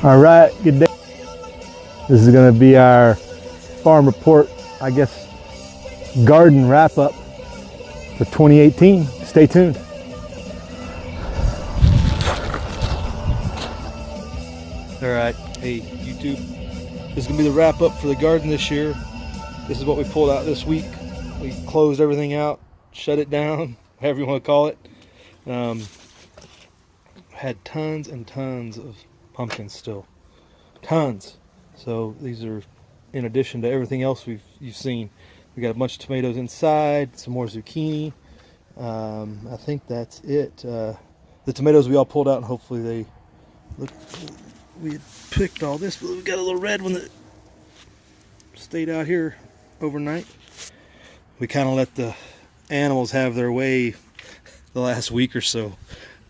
All right, good day. This is going to be our farm report, I guess, garden wrap up for 2018. Stay tuned. All right, hey YouTube, this is going to be the wrap up for the garden this year. This is what we pulled out this week. We closed everything out, shut it down, however you want to call it. Had tons and tons of pumpkins still, tons. So these are in addition to everything else you've seen. We got a bunch of tomatoes inside, some more zucchini. I think that's it. The tomatoes we all pulled out, and hopefully they look. We had picked all this, but we got a little red one that stayed out here overnight. We kind of let the animals have their way the last week or so.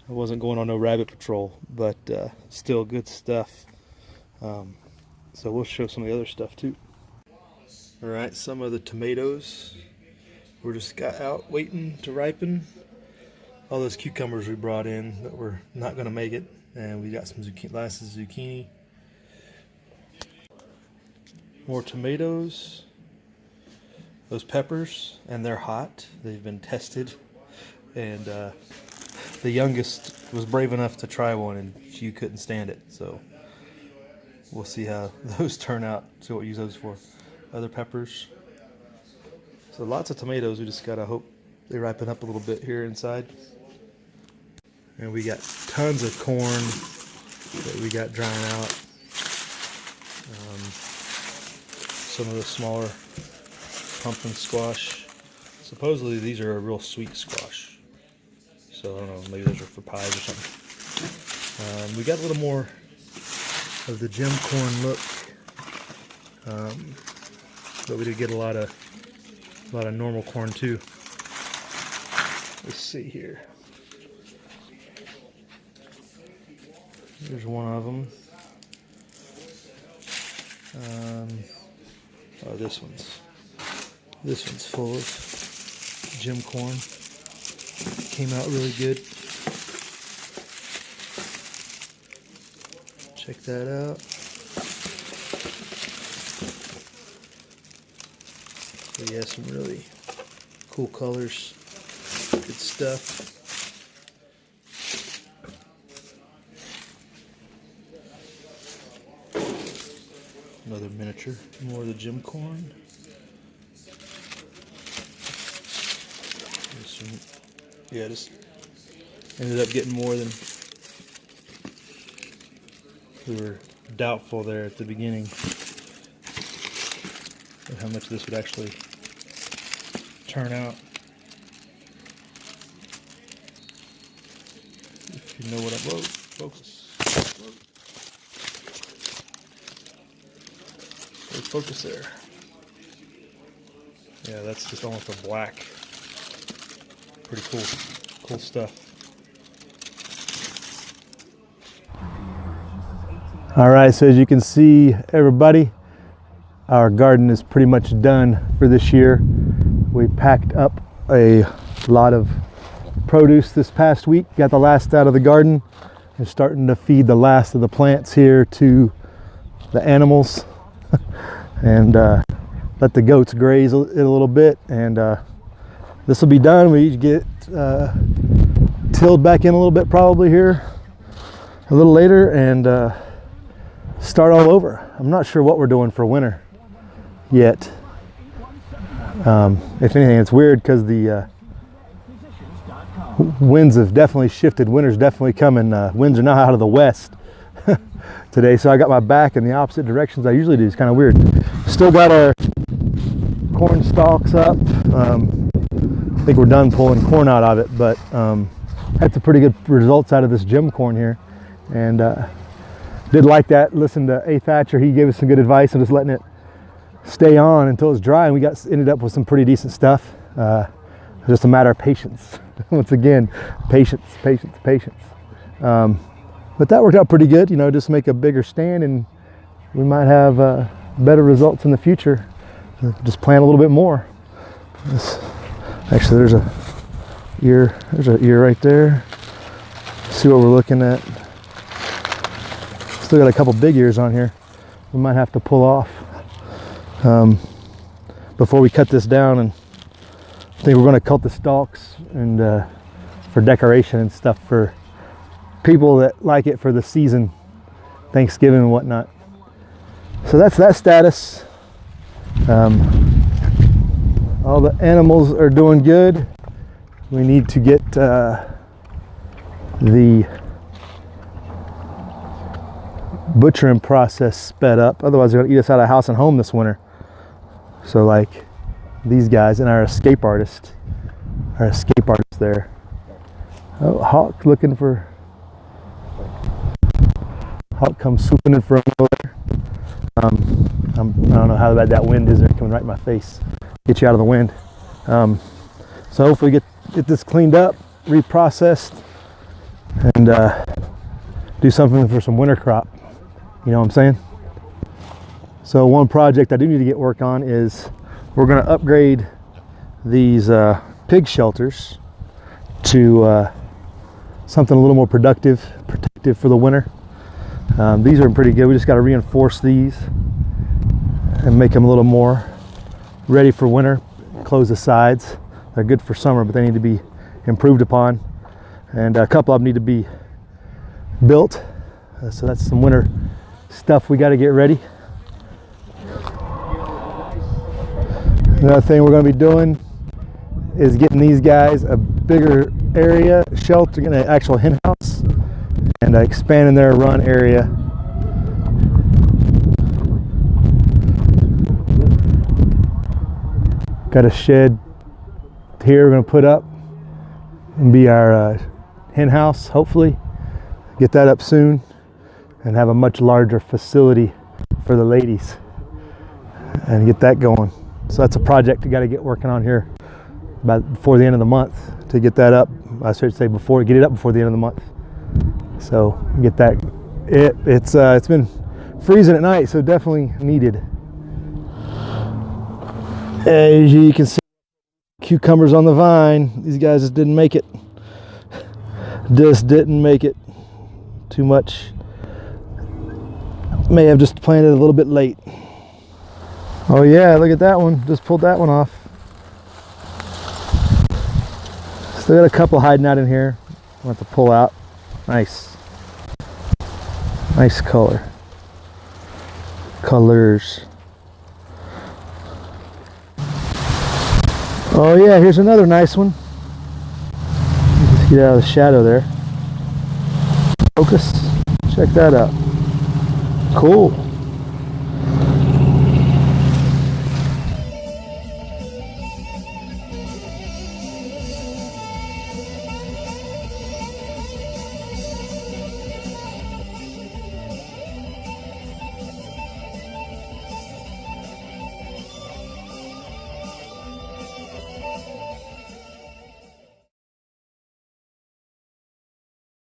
I wasn't going on no rabbit patrol, but still good stuff. So we'll show some of the other stuff too. All right, some of the tomatoes were just got out waiting to ripen. All those cucumbers we brought in that were not going to make it, and we got some zucchini. More tomatoes. Those peppers, and they're hot. They've been tested, and the youngest was brave enough to try one, and she couldn't stand it. So we'll see how those turn out. See what we use those for. Other peppers. So lots of tomatoes. We just gotta hope they ripen up a little bit here inside. And we got tons of corn that we got drying out. Some of the smaller pumpkin squash. Supposedly these are a real sweet squash. So I don't know, maybe those are for pies or something. We got a little more of the gem corn look, but we did get a lot of normal corn too. Let's see here. Here's one of them. Oh, this one's full of gem corn. Came out really good. Check that out. So yeah, some really cool colors. Good stuff. Another miniature. More of the gem corn. Yeah, just ended up getting more than we were doubtful there at the beginning of how much this would actually turn out. If you know what I'm focus. Focus there. Yeah, that's just almost a black. Pretty cool stuff. All right, so as you can see, everybody, our garden is pretty much done for this year. We packed up a lot of produce this past week, got the last out of the garden, and starting to feed the last of the plants here to the animals and let the goats graze it a little bit, and this will be done. We get tilled back in a little bit probably here a little later, and start all over. I'm not sure what we're doing for winter yet. If anything, it's weird because the winds have definitely shifted. Winter's definitely coming. Winds are now out of the west today, so I got my back in the opposite directions I usually do. It's kind of weird. Still got our corn stalks up. I think we're done pulling corn out of it, but had some pretty good results out of this gem corn here, and did like that. Listened to A. Thatcher. He gave us some good advice on just letting it stay on until it's dry, and we ended up with some pretty decent stuff. Just a matter of patience. Once again, patience. But that worked out pretty good. You know, just make a bigger stand, and we might have better results in the future. Just plant a little bit more. Actually, there's an ear right there. See what we're looking at. Still got a couple big ears on here. We might have to pull off before we cut this down, and I think we're going to cut the stalks and for decoration and stuff for people that like it for the season, Thanksgiving and whatnot. So that's that status. All the animals are doing good. We need to get the butchering process sped up, otherwise they're going to eat us out of house and home this winter. So like these guys and our escape artist there. Oh, Hawk comes swooping in for a meal there. I don't know how bad that wind is. They're coming right in my face. Get you out of the wind. So hopefully get this cleaned up, reprocessed, and do something for some winter crop. You know what I'm saying? So one project I do need to get work on is we're going to upgrade these pig shelters to something a little more protective for the winter. These are pretty good. We just got to reinforce these and make them a little more ready for winter. Close the sides. They're good for summer, but they need to be improved upon. And a couple of them need to be built. So that's some winter stuff we got to get ready. Another thing we're going to be doing is getting these guys a bigger area, shelter, getting an actual hen house, and expanding their run area. Got a shed here we're going to put up and be our hen house, hopefully. Get that up soon and have a much larger facility for the ladies and get that going. So that's a project you got to get working on here before the end of the month to get that up. I should say get it up before the end of the month. So get that. It's been freezing at night, so definitely needed. As you can see, cucumbers on the vine. These guys just didn't make it. Just didn't make it. Too much. May have just planted a little bit late. Oh yeah, look at that one. Just pulled that one off. Still got a couple hiding out in here. I'll have to pull out. Nice. Nice color. Colors. Oh yeah, here's another nice one. Let's get out of the shadow there. Focus. Check that out. Cool.